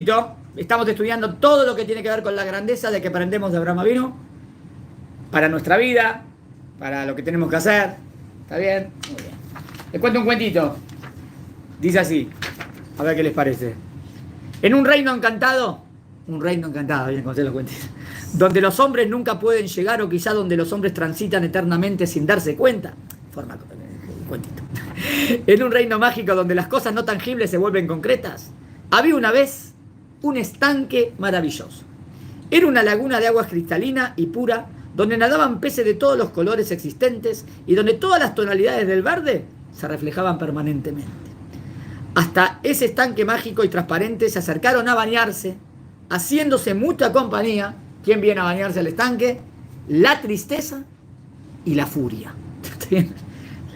Estamos estudiando todo lo que tiene que ver con la grandeza de que aprendemos de Abraham Avinu para nuestra vida, para lo que tenemos que hacer. ¿Está bien? Muy bien. Les cuento un cuentito. Dice así. A ver qué les parece. En un reino encantado, bien, conté los cuentitos, donde los hombres nunca pueden llegar, o quizá donde los hombres transitan eternamente sin darse cuenta. Forma cuentito. En un reino mágico donde las cosas no tangibles se vuelven concretas, había una vez un estanque maravilloso. Era una laguna de agua cristalina y pura, donde nadaban peces de todos los colores existentes y donde todas las tonalidades del verde se reflejaban permanentemente. Hasta ese estanque mágico y transparente se acercaron a bañarse, haciéndose mucha compañía. ¿Quién viene a bañarse al estanque? La tristeza y la furia.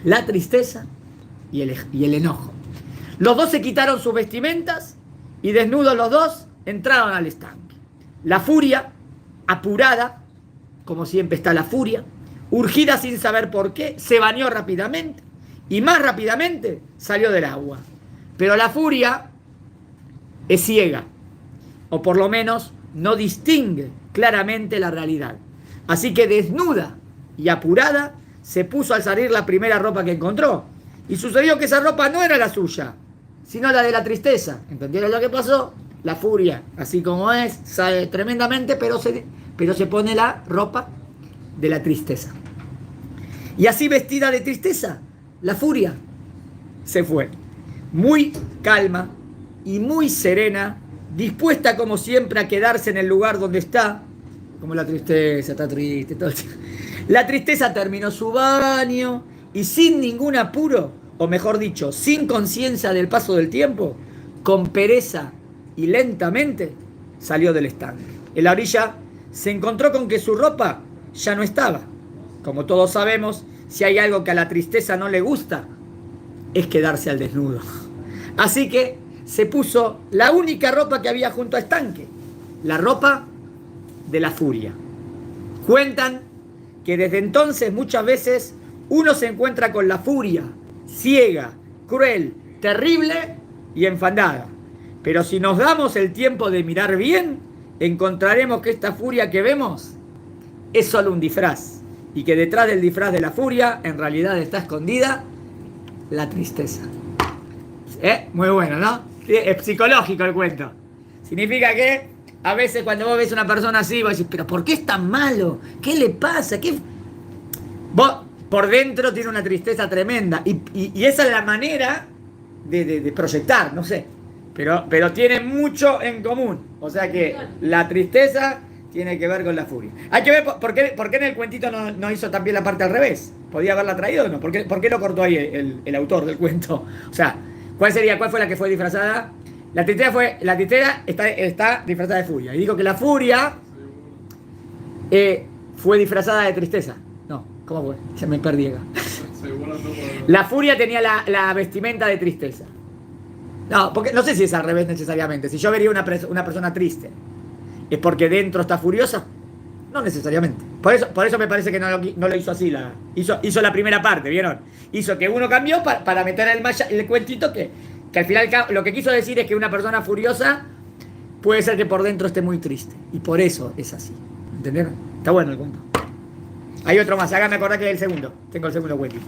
La tristeza y el enojo. Los dos se quitaron sus vestimentas y desnudos los dos entraron al estanque. La furia, apurada, como siempre está la furia, urgida sin saber por qué, se bañó rápidamente y más rápidamente salió del agua. Pero la furia es ciega, o por lo menos no distingue claramente la realidad. Así que desnuda y apurada se puso al salir la primera ropa que encontró. Y sucedió que esa ropa no era la suya, sino la de la tristeza. ¿Entendieron lo que pasó? La furia, así como es, sale tremendamente, pero se pone la ropa de la tristeza. Y así, vestida de tristeza, la furia se fue. Muy calma y muy serena, dispuesta como siempre a quedarse en el lugar donde está. Como la tristeza, está triste, todo. La tristeza terminó su baño y sin ningún apuro, o mejor dicho, sin conciencia del paso del tiempo, con pereza y lentamente salió del estanque. En la orilla se encontró con que su ropa ya no estaba. Como todos sabemos, si hay algo que a la tristeza no le gusta, es quedarse al desnudo. Así que se puso la única ropa que había junto al estanque, la ropa de la furia. Cuentan que desde entonces muchas veces uno se encuentra con la furia, ciega, cruel, terrible y enfadada. Pero si nos damos el tiempo de mirar bien, encontraremos que esta furia que vemos es solo un disfraz, y que detrás del disfraz de la furia en realidad está escondida la tristeza. Muy bueno, ¿no? Es psicológico el cuento. Significa que a veces cuando vos ves a una persona así, vos decís, pero ¿por qué es tan malo? ¿Qué le pasa? Vos por dentro tiene una tristeza tremenda, y esa es la manera de proyectar, no sé, pero tiene mucho en común. O sea que la tristeza tiene que ver con la furia. Hay que ver por qué en el cuentito no hizo también la parte al revés. ¿Podía haberla traído o no? ¿Por qué lo cortó ahí el autor del cuento? O sea, ¿cuál fue la que fue disfrazada? La tristeza está disfrazada de furia. Y digo que la furia fue disfrazada de tristeza. No, ¿cómo fue? Se me perdí acá. La furia tenía la vestimenta de tristeza. No, porque no sé si es al revés necesariamente. Si yo vería una persona triste, ¿es porque dentro está furiosa? No necesariamente. Por eso me parece que no lo hizo así. Hizo la primera parte, ¿vieron? Hizo que uno cambió para meter el cuentito que al final lo que quiso decir es que una persona furiosa puede ser que por dentro esté muy triste. Y por eso es así. ¿Entendieron? Está bueno el cuento. Hay otro más. Háganme acordar que es el segundo. Tengo el segundo cuentito.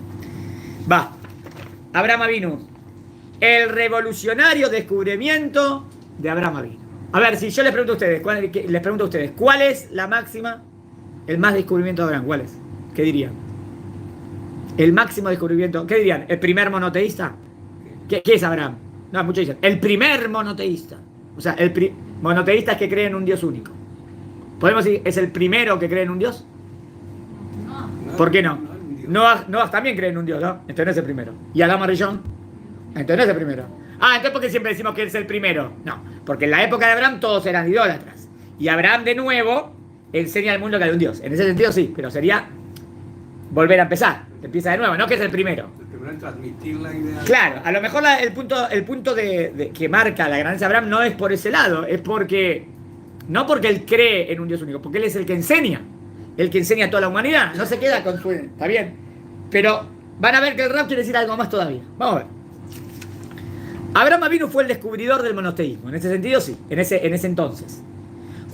Va. Abraham Avinu. El revolucionario descubrimiento de Abraham Avinu. A ver, si yo les pregunto a ustedes, ¿cuál es la máxima, el más descubrimiento de Abraham? ¿Cuál es? ¿Qué dirían? El máximo descubrimiento, ¿qué dirían? ¿El primer monoteísta? ¿Qué es Abraham? No, muchos dicen, el primer monoteísta. O sea, monoteísta es que cree en un Dios único. ¿Podemos decir, es el primero que cree en un Dios? No. ¿Por qué no? Noah también cree en un Dios, ¿no? Entonces no es el primero. ¿Y Adán Arillón? Entonces no es el primero. Entonces ¿por qué siempre decimos que es el primero? No, porque en la época de Abraham todos eran idólatras. Y Abraham de nuevo enseña al mundo que hay un Dios. En ese sentido sí, pero sería volver a empezar. Empieza de nuevo, no que es el primero. El primero en transmitir la idea. Claro, a lo mejor el punto de que marca la grandeza de Abraham no es por ese lado, es no porque él cree en un Dios único, porque él es el que enseña a toda la humanidad. No se queda con su... Está bien, pero van a ver que el rap quiere decir algo más todavía. Vamos a ver. Abraham Avinu fue el descubridor del monoteísmo. En ese sentido, sí, en ese entonces.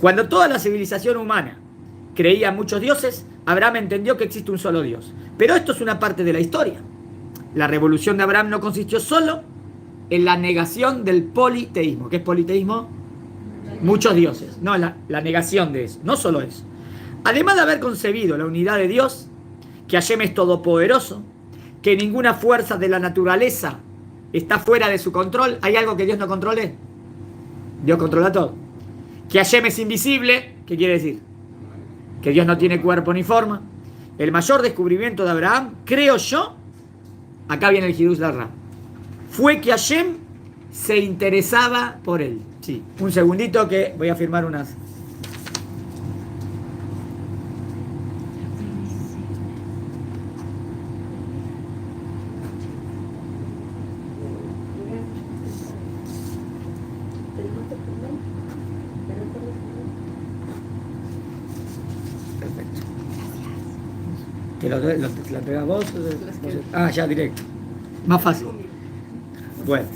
Cuando toda la civilización humana creía en muchos dioses, Abraham entendió que existe un solo Dios. Pero esto es una parte de la historia. La revolución de Abraham no consistió solo en la negación del politeísmo. ¿Qué es politeísmo? Muchos dioses. No, la negación de eso. No solo eso. Además de haber concebido la unidad de Dios, que Hashem es todopoderoso, que ninguna fuerza de la naturaleza está fuera de su control. ¿Hay algo que Dios no controle? Dios controla todo. Que Hashem es invisible. ¿Qué quiere decir? Que Dios no tiene cuerpo ni forma. El mayor descubrimiento de Abraham, creo yo, acá viene el Hidush Larra, fue que Hashem se interesaba por él. Sí, un segundito que voy a firmar unas. ¿Te la entregas vos? Ah, ya, directo. Más fácil. Bueno.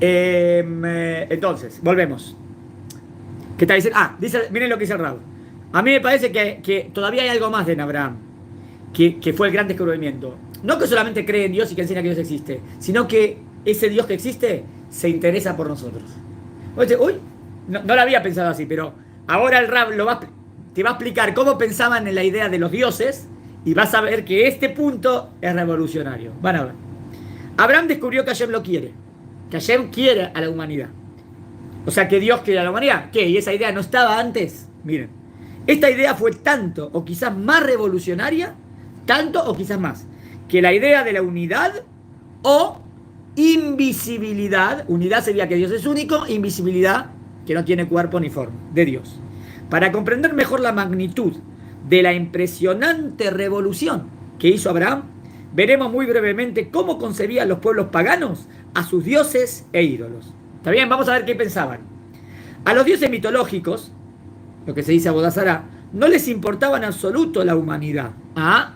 Entonces, volvemos. ¿Qué está diciendo? Miren lo que dice el Rab. A mí me parece que todavía hay algo más de Abraham, que fue el gran descubrimiento. No que solamente cree en Dios y que enseña que Dios existe, sino que ese Dios que existe se interesa por nosotros. Uy, no lo había pensado así, pero ahora el Rab te va a explicar cómo pensaban en la idea de los dioses. Y vas a ver que este punto es revolucionario. Van a ver. Abraham descubrió que Hashem lo quiere. Que Hashem quiere a la humanidad. O sea, que Dios quiere a la humanidad. ¿Qué? ¿Y esa idea no estaba antes? Miren. Esta idea fue tanto o quizás más revolucionaria, tanto o quizás más, que la idea de la unidad o invisibilidad. Unidad sería que Dios es único, invisibilidad, que no tiene cuerpo ni forma, de Dios. Para comprender mejor la magnitud de la impresionante revolución que hizo Abraham, veremos muy brevemente cómo concebían los pueblos paganos a sus dioses e ídolos. ¿Está bien? Vamos a ver qué pensaban. A los dioses mitológicos, lo que se dice Avodah Zará, no les importaba en absoluto la humanidad. A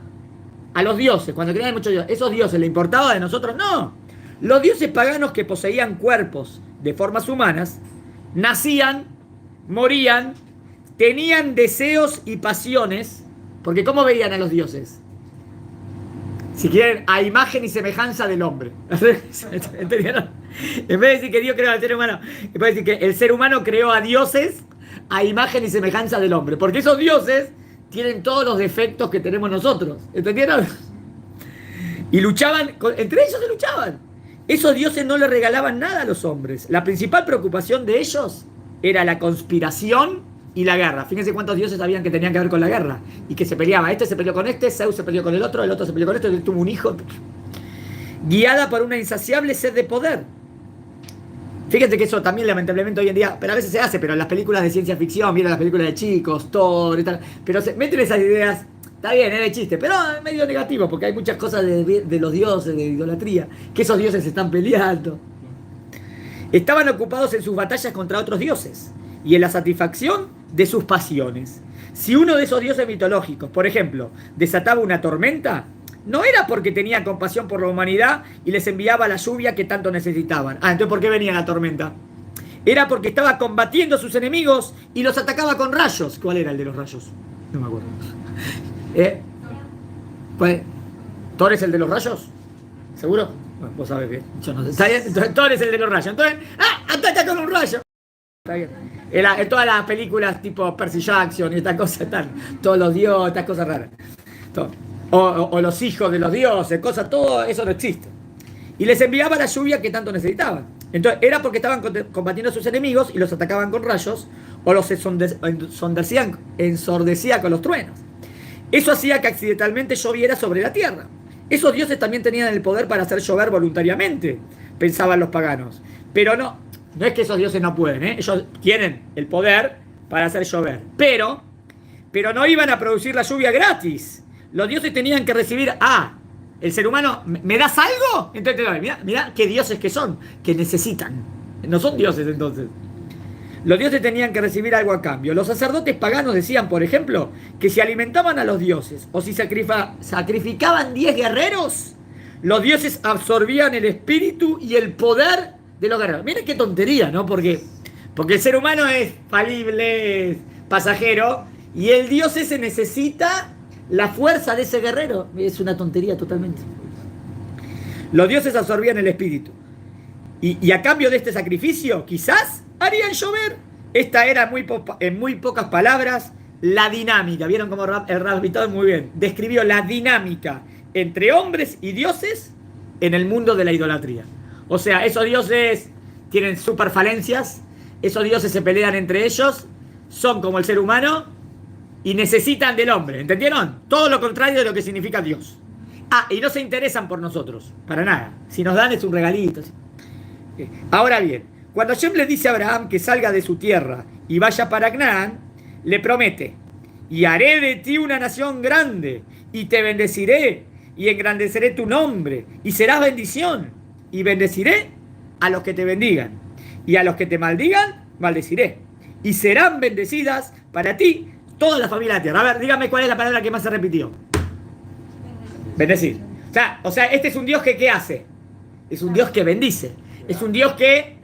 los dioses, cuando creían muchos dioses, ¿esos dioses les importaba de nosotros? No. Los dioses paganos que poseían cuerpos de formas humanas, nacían, morían, tenían deseos y pasiones, porque ¿cómo veían a los dioses? Si quieren, a imagen y semejanza del hombre. ¿Entendieron? En vez de decir que Dios creó al ser humano, puede decir que el ser humano creó a dioses a imagen y semejanza del hombre, porque esos dioses tienen todos los defectos que tenemos nosotros. ¿Entendieron? Y luchaban, entre ellos se luchaban. Esos dioses no le regalaban nada a los hombres. La principal preocupación de ellos era la conspiración y la guerra. Fíjense cuántos dioses sabían que tenían que ver con la guerra y que se peleaba. Este se peleó con este, Zeus se peleó con el otro se peleó con este, tuvo un hijo. Guiada por una insaciable sed de poder. Fíjense que eso también lamentablemente hoy en día, pero a veces se hace, pero en las películas de ciencia ficción, miren las películas de chicos, Thor y tal, pero se meten esas ideas, está bien, es de chiste, pero es medio negativo, porque hay muchas cosas de los dioses, de idolatría, que esos dioses se están peleando. Estaban ocupados en sus batallas contra otros dioses y en la satisfacción de sus pasiones. Si uno de esos dioses mitológicos, por ejemplo, desataba una tormenta, no era porque tenía compasión por la humanidad y les enviaba la lluvia que tanto necesitaban. Entonces ¿por qué venía la tormenta? Era porque estaba combatiendo a sus enemigos y los atacaba con rayos. ¿Cuál era el de los rayos? No me acuerdo. Pues, ¿Thor es el de los rayos? ¿Seguro? Bueno, vos sabés bien. Yo no sé. ¿Está bien? Entonces, Thor es el de los rayos. Entonces, ataca con un rayo. Está bien. En todas las películas tipo Percy Jackson y estas cosas están. Todos los dioses, estas cosas raras. Todo. O los hijos de los dioses, cosas, todo eso no existe. Y les enviaba la lluvia que tanto necesitaban. Entonces, era porque estaban combatiendo a sus enemigos y los atacaban con rayos o los ensordecía con los truenos. Eso hacía que accidentalmente lloviera sobre la tierra. Esos dioses también tenían el poder para hacer llover voluntariamente, pensaban los paganos. Pero no es que esos dioses no pueden, ellos tienen el poder para hacer llover. Pero no iban a producir la lluvia gratis. Los dioses tenían que recibir, el ser humano, ¿me das algo? Entonces, mirá qué dioses que son, que necesitan. No son dioses entonces. Los dioses tenían que recibir algo a cambio. Los sacerdotes paganos decían, por ejemplo, que si alimentaban a los dioses o si sacrificaban 10 guerreros, los dioses absorbían el espíritu y el poder de los guerreros. Miren qué tontería, ¿no? Porque el ser humano es falible, es pasajero, y el Dios ese necesita la fuerza de ese guerrero. Es una tontería totalmente. Los dioses absorbían el espíritu. Y a cambio de este sacrificio, quizás harían llover. Esta era en muy pocas palabras la dinámica. ¿Vieron cómo el Rabitón muy bien describió la dinámica entre hombres y dioses en el mundo de la idolatría? O sea, esos dioses tienen super falencias, esos dioses se pelean entre ellos, son como el ser humano y necesitan del hombre, ¿entendieron? Todo lo contrario de lo que significa Dios. Y no se interesan por nosotros, para nada. Si nos dan es un regalito. Ahora bien, cuando Hashem le dice a Abraham que salga de su tierra y vaya para Canaán, le promete: y haré de ti una nación grande, y te bendeciré, y engrandeceré tu nombre, y serás bendición, y bendeciré a los que te bendigan, y a los que te maldigan, maldeciré, y serán bendecidas para ti toda la familia de la tierra. A ver, dígame cuál es la palabra que más se repitió. Bendecir. O sea, este es un Dios que ¿qué hace? Es un Dios que bendice. Es un Dios que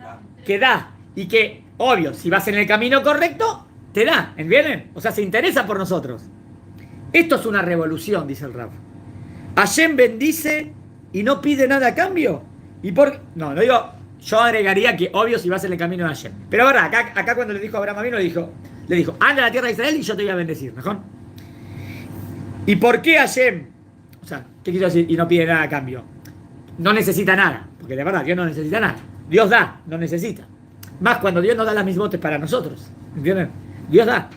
da. Y que, obvio, si vas en el camino correcto, te da. ¿Entienden? O sea, se interesa por nosotros. Esto es una revolución, dice el Rab. Hashem bendice y no pide nada a cambio. No digo, yo agregaría que, obvio, si vas en el camino de Hashem. Pero verdad, acá cuando le dijo a Abraham Avinu, le dijo, anda a la tierra de Israel y yo te voy a bendecir. ¿Mejor? ¿Y por qué Hashem? O sea, ¿qué quiero decir? Y no pide nada a cambio. No necesita nada. Porque de verdad, Dios no necesita nada. Dios da, no necesita. Más cuando Dios nos da las mismotes para nosotros. ¿Entienden? Dios da.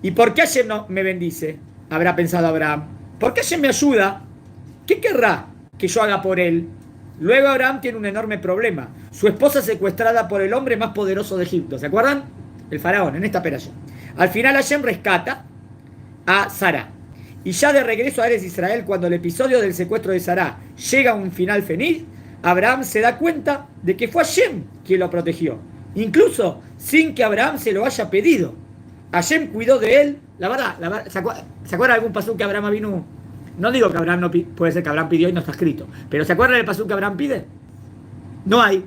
¿Y por qué Hashem no me bendice? Habrá pensado Abraham. ¿Por qué Hashem me ayuda? ¿Qué querrá que yo haga por él? Luego Abraham tiene un enorme problema. Su esposa secuestrada por el hombre más poderoso de Egipto. ¿Se acuerdan? El faraón, en esta peralla. Al final Hashem rescata a Sara. Y ya de regreso a Eres Israel, cuando el episodio del secuestro de Sara llega a un final feliz, Abraham se da cuenta de que fue Hashem quien lo protegió, incluso sin que Abraham se lo haya pedido. Hashem cuidó de él. La verdad, ¿se acuerda de algún pasú que Abraham vino? No digo que Abraham no puede ser que Abraham pidió y no está escrito, pero ¿se acuerdan del pasú que Abraham pide? No hay.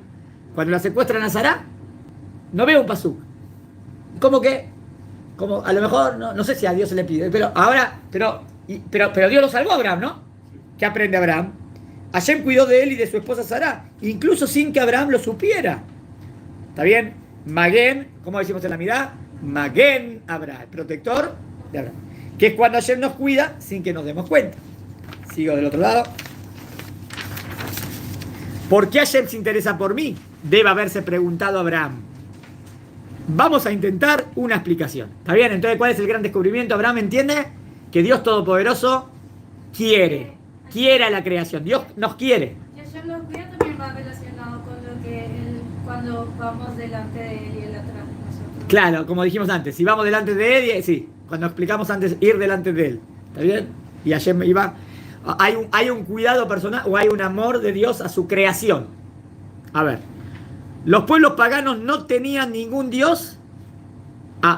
Cuando la secuestran a Sara, no veo un pasú. ¿Cómo que? Como a lo mejor, no sé si a Dios se le pide, pero Dios lo salvó a Abraham, ¿no? ¿Qué aprende Abraham? Hashem cuidó de él y de su esposa Sara, incluso sin que Abraham lo supiera. ¿Está bien? Maguen, ¿cómo decimos en la mirada? Maguen Abraham, el protector de Abraham. Que es cuando Hashem nos cuida sin que nos demos cuenta. Sigo del otro lado. ¿Por qué Hashem se interesa por mí? Debe haberse preguntado Abraham. Vamos a intentar una explicación. ¿Está bien? Entonces, ¿cuál es el gran descubrimiento? Abraham entiende que Dios Todopoderoso quiere a la creación. Dios nos quiere. Y Hashem nos cuida también va relacionado con lo que cuando vamos delante de él y él atrás de nosotros. Claro, como dijimos antes, si vamos delante de él, sí, cuando explicamos antes ir delante de él. ¿Está bien? Y Hashem iba. Hay un cuidado personal o hay un amor de Dios a su creación. A ver. Los pueblos paganos no tenían ningún Dios.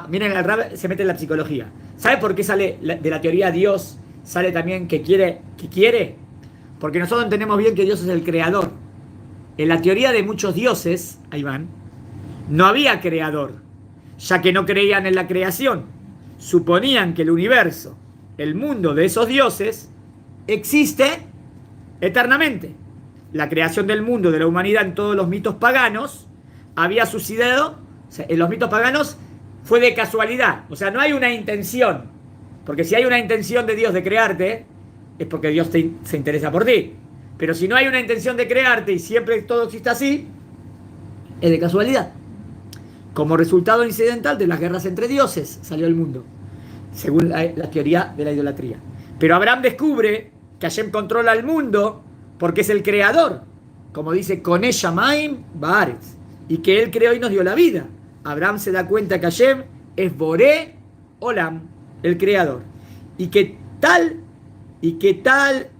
Miren, el Rab se mete en la psicología. ¿Sabe por qué sale de la teoría Dios? Sale también que quiere. Porque nosotros entendemos bien que Dios es el creador. En la teoría de muchos dioses, ahí van, no había creador, ya que no creían en la creación. Suponían que el universo, el mundo de esos dioses, existe eternamente. La creación del mundo, de la humanidad en todos los mitos paganos había sucedido, o sea, en los mitos paganos fue de casualidad, o sea, no hay una intención, porque si hay una intención de Dios de crearte, es porque Dios se interesa por ti, pero si no hay una intención de crearte y siempre todo existe así, es de casualidad. Como resultado incidental de las guerras entre dioses salió el mundo, según la teoría de la idolatría. Pero Abraham descubre que Hashem controla el mundo porque es el creador, como dice Konei Shamayim Baaretz, y que él creó y nos dio la vida. Abraham se da cuenta que Hashem es Boré Olam, el creador, y que tal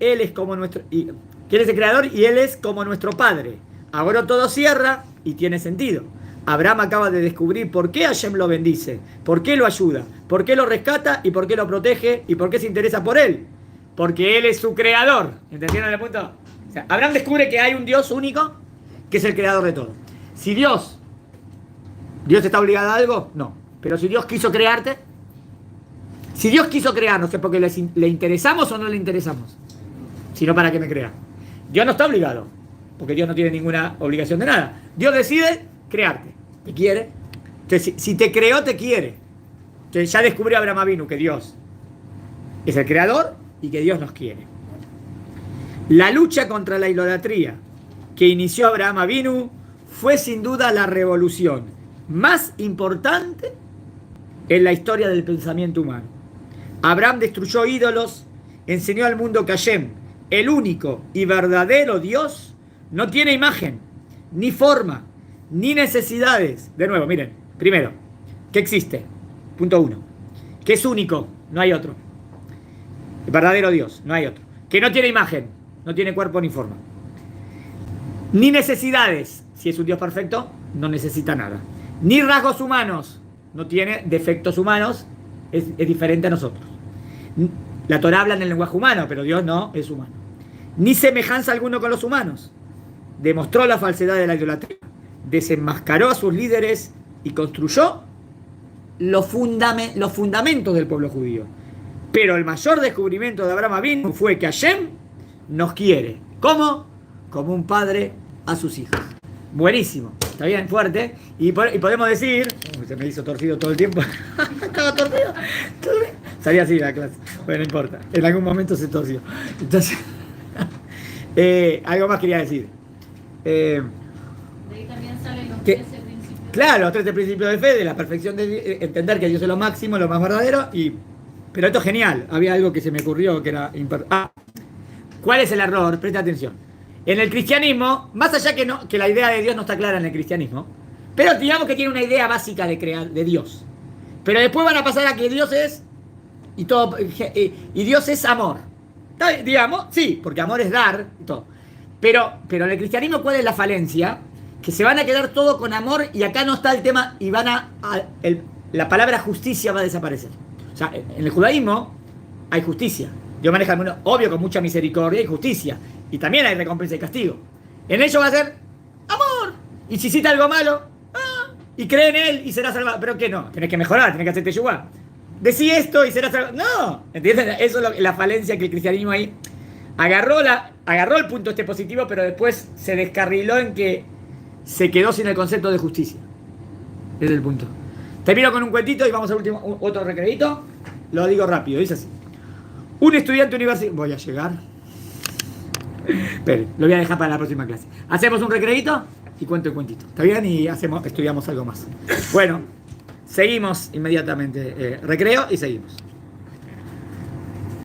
él es como nuestro, que él es el creador y él es como nuestro padre. Ahora todo cierra y tiene sentido. Abraham acaba de descubrir por qué Hashem lo bendice, por qué lo ayuda, por qué lo rescata y por qué lo protege y por qué se interesa por él. Porque él es su creador. ¿Entendieron el punto? O sea, Abraham descubre que hay un Dios único que es el creador de todo. Si Dios está obligado a algo, no. Pero si Dios quiso crearte, si Dios quiso crearnos, ¿es porque le interesamos o no le interesamos? Sino para que me crea. Dios no está obligado, porque Dios no tiene ninguna obligación de nada. Dios decide crearte, te quiere. Entonces, si te creó, te quiere. Entonces ya descubrió Abraham Avinu que Dios es el creador y que Dios nos quiere. La lucha contra la idolatría que inició Abraham Avinu fue sin duda la revolución más importante en la historia del pensamiento humano. Abraham destruyó ídolos, enseñó al mundo que Hashem, el único y verdadero Dios, no tiene imagen, ni forma, ni necesidades. De nuevo, miren, primero, ¿qué existe? Punto 1. Que es único, no hay otro. El verdadero Dios, no hay otro. Que no tiene imagen, no tiene cuerpo ni forma. Ni necesidades, si es un Dios perfecto, no necesita nada. Ni rasgos humanos, no tiene defectos humanos, es diferente a nosotros. La Torá habla en el lenguaje humano, pero Dios no es humano. Ni semejanza alguno con los humanos. Demostró la falsedad de la idolatría, desenmascaró a sus líderes y construyó los fundamentos del pueblo judío. Pero el mayor descubrimiento de Abraham Avinu fue que Hashem nos quiere. ¿Cómo? Como un padre a sus hijos. Buenísimo, está bien, fuerte. Y podemos decir... se me hizo torcido todo el tiempo. Estaba torcido. Salía así la clase. Bueno, no importa. En algún momento se torció. Entonces, algo más quería decir. De ahí también salen los 13 principios. Claro, los 13 principios de fe, de la perfección de entender que Dios es lo máximo, lo más verdadero. Pero esto es genial. Había algo que se me ocurrió que era ¿cuál es el error? Presta atención. En el cristianismo, más allá que la idea de Dios no está clara en el cristianismo, pero digamos que tiene una idea básica de Dios. Pero después van a pasar a que Dios es y Dios es amor. Digamos, sí, porque amor es dar y todo. Pero en el cristianismo, ¿cuál es la falencia? Que se van a quedar todo con amor y acá no está el tema y la palabra justicia va a desaparecer. O sea, en el judaísmo hay justicia. Dios maneja el mundo, obvio, con mucha misericordia y justicia. Y también hay recompensa y castigo. En ello va a ser amor. Y si hiciste algo malo, y cree en él y serás salvado. Pero que no, tenés que mejorar, tenés que hacerte yugar. Decí esto y serás salvado. No, ¿entiendes? Eso es la falencia que el cristianismo ahí agarró el punto positivo, pero después se descarriló en que se quedó sin el concepto de justicia. Ese es el punto. Termino con un cuentito y vamos al último, otro recreito. Lo digo rápido, dice así. Un estudiante universitario... Voy a llegar. Pero lo voy a dejar para la próxima clase. Hacemos un recreito y cuento el cuentito. ¿Está bien? Y estudiamos algo más. Bueno, seguimos inmediatamente. Recreo y seguimos.